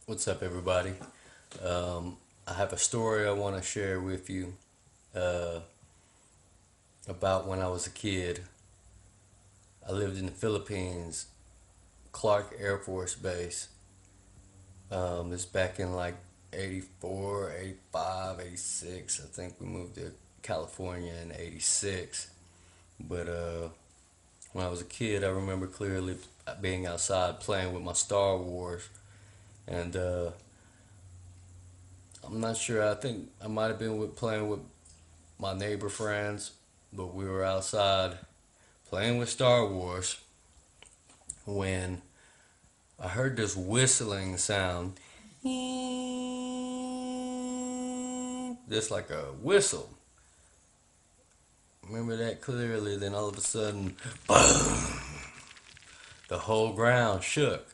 What's up, everybody? I have a story I want to share with you uh, about when I was a kid. I lived in the Philippines, Clark Air Force Base. It's back in like 84, 85, 86. I think we moved to California in 86. But when I was a kid, I remember clearly being outside playing with my Star Wars. And I'm not sure, I think I might have been playing with my neighbor friends, but we were outside playing with Star Wars when I heard this whistling sound. Just like a whistle. Remember that clearly, then all of a sudden, boom, the whole ground shook.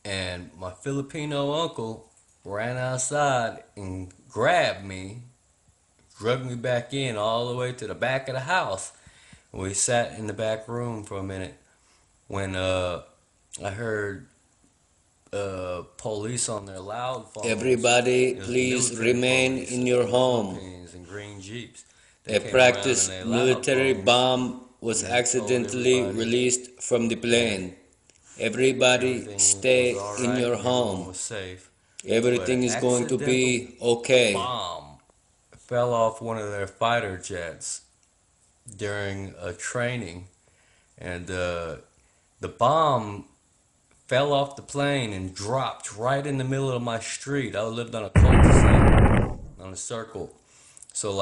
And my Filipino uncle ran outside and grabbed me, dragged me back in all the way to the back of the house. We sat in the back room for a minute when I heard police on their loud phones. Everybody, It was please military remain police in your from the home. Philippines in green jeeps. They A came around in practice their loud military phones bomb was and they told accidentally everybody released from the that plane. Everybody, everything was stay all in right your and everyone home. was safe. But an Everything is going to accidental be okay. bomb fell off one of their fighter jets during a training, and the bomb fell off the plane and dropped right in the middle of my street. I lived on a cul-de-sac, on a circle. So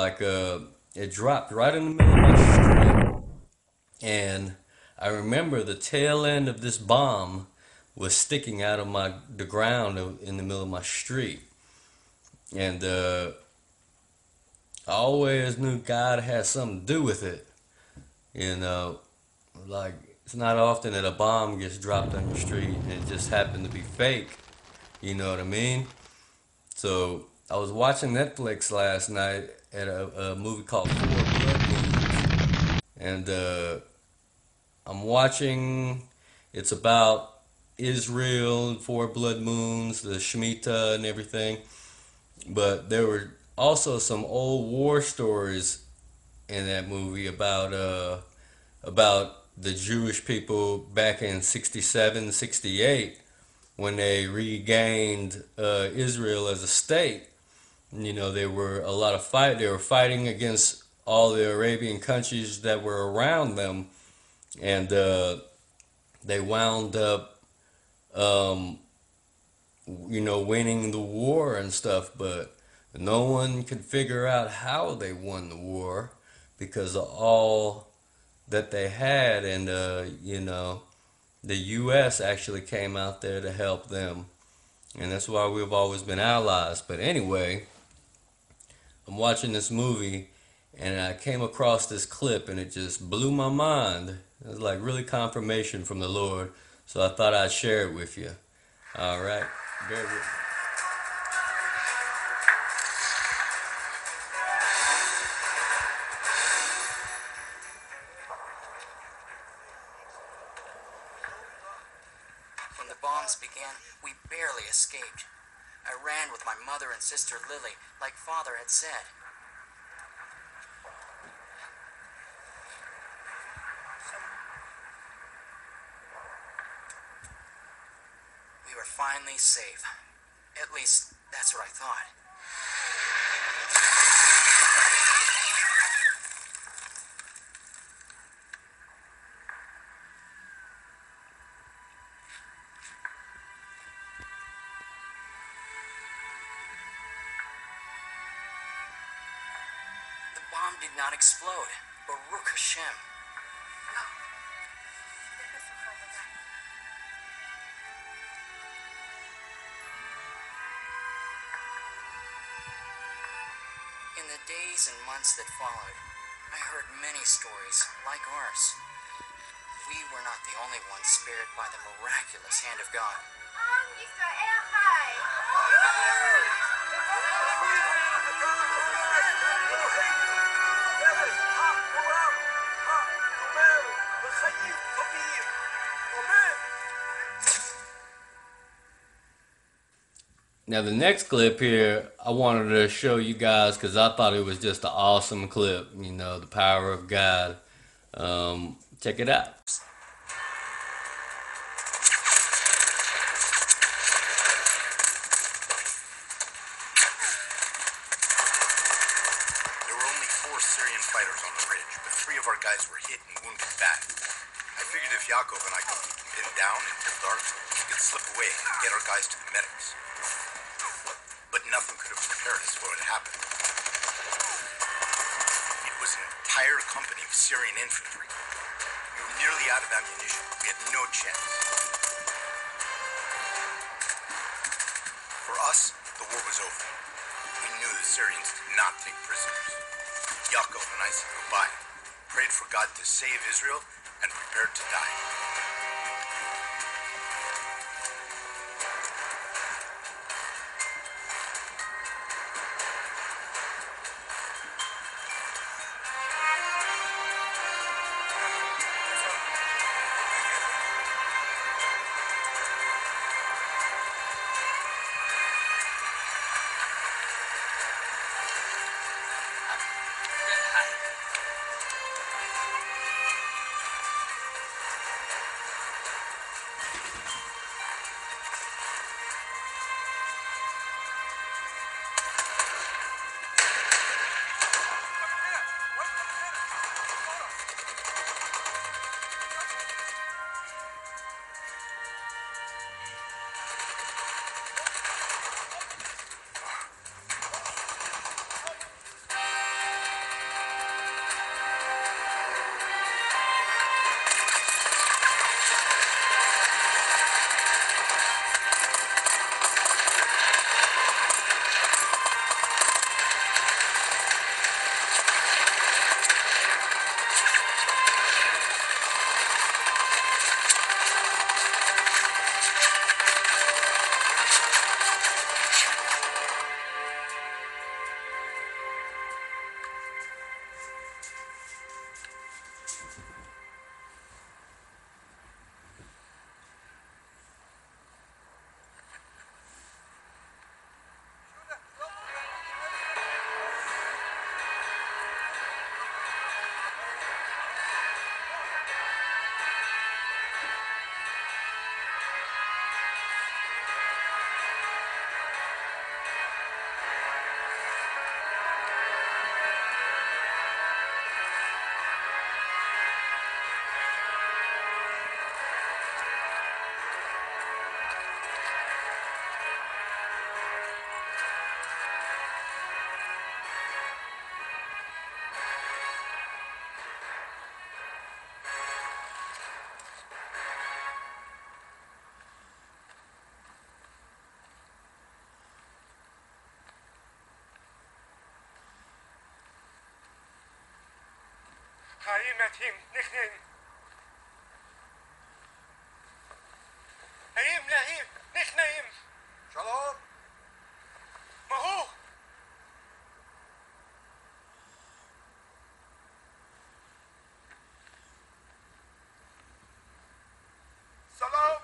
it dropped right in the middle of my street. And I remember the tail end of this bomb was sticking out of the ground in the middle of my street. And I always knew God had something to do with it. You know, like it's not often that a bomb gets dropped on your street and it just happened to be fake. You know what I mean? So I was watching Netflix last night at a movie called Four Blood Moons, and I'm watching. It's about Israel, Four Blood Moons, the Shemitah, and everything. But there were also some old war stories in that movie about the Jewish people back in 67, 68 when they regained Israel as a state. You know, there were a lot of fight. They were fighting against all the Arabian countries that were around them, and they wound up, um, winning the war and stuff. But no one could figure out how they won the war because of all that they had, and the U.S. actually came out there to help them, and that's why we've always been allies. But anyway, I'm watching this movie and I came across this clip and it just blew my mind. It was like really confirmation from the Lord. So I thought I'd share it with you. All right. Bear with me. When the bombs began, we barely escaped. I ran with my mother and sister Lily, like Father had said. We were finally safe. At least, that's what I thought. The bomb did not explode. Baruch Hashem. In the days and months that followed, I heard many stories like ours. We were not the only ones spared by the miraculous hand of God. Now the next clip here, I wanted to show you guys because I thought it was just an awesome clip. You know, the power of God. Check it out. There were only 4 Syrian fighters on the ridge, but 3 of our guys were hit and wounded bad. I figured if Yakov and I could keep them pinned down until dark, we could slip away and get our guys to the medics. But nothing could have prepared us for what had happened. It was an entire company of Syrian infantry. We were nearly out of ammunition. We had no chance. For us, the war was over. We knew the Syrians did not take prisoners. Yaakov and I said goodbye, prayed for God to save Israel, and prepared to die. Haim Latim, nichnaim. Haim Lahim, nichnaim. Shalom. Mahu. Salam.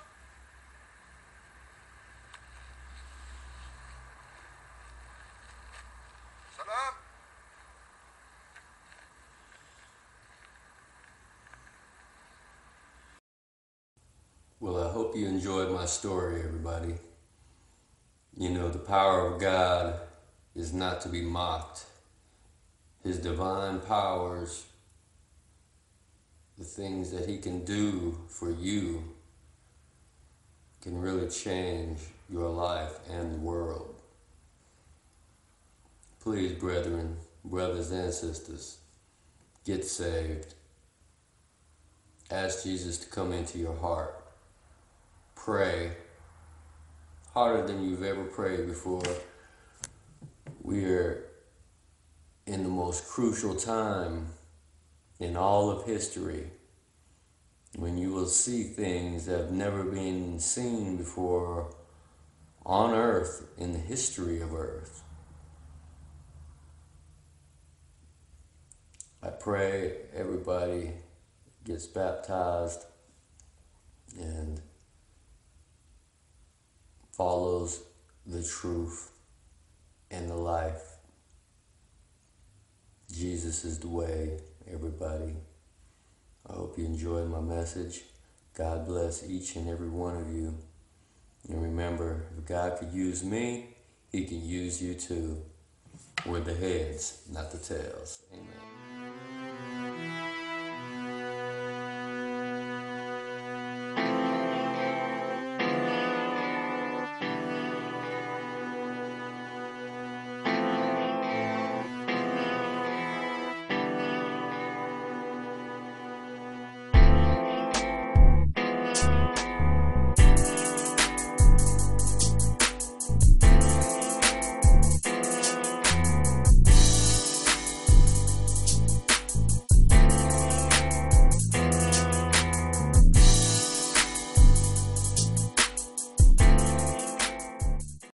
Salam. Well, I hope you enjoyed my story, everybody. You know, the power of God is not to be mocked. His divine powers, the things that He can do for you, can really change your life and the world. Please, brethren, brothers and sisters, get saved. Ask Jesus to come into your heart. Pray harder than you've ever prayed before. We are in the most crucial time in all of history when you will see things that have never been seen before on earth in the history of earth. I pray everybody gets baptized and follows the truth, and the life. Jesus is the way, everybody. I hope you enjoyed my message. God bless each and every one of you. And remember, if God could use me, He can use you too. We're the heads, not the tails. Amen.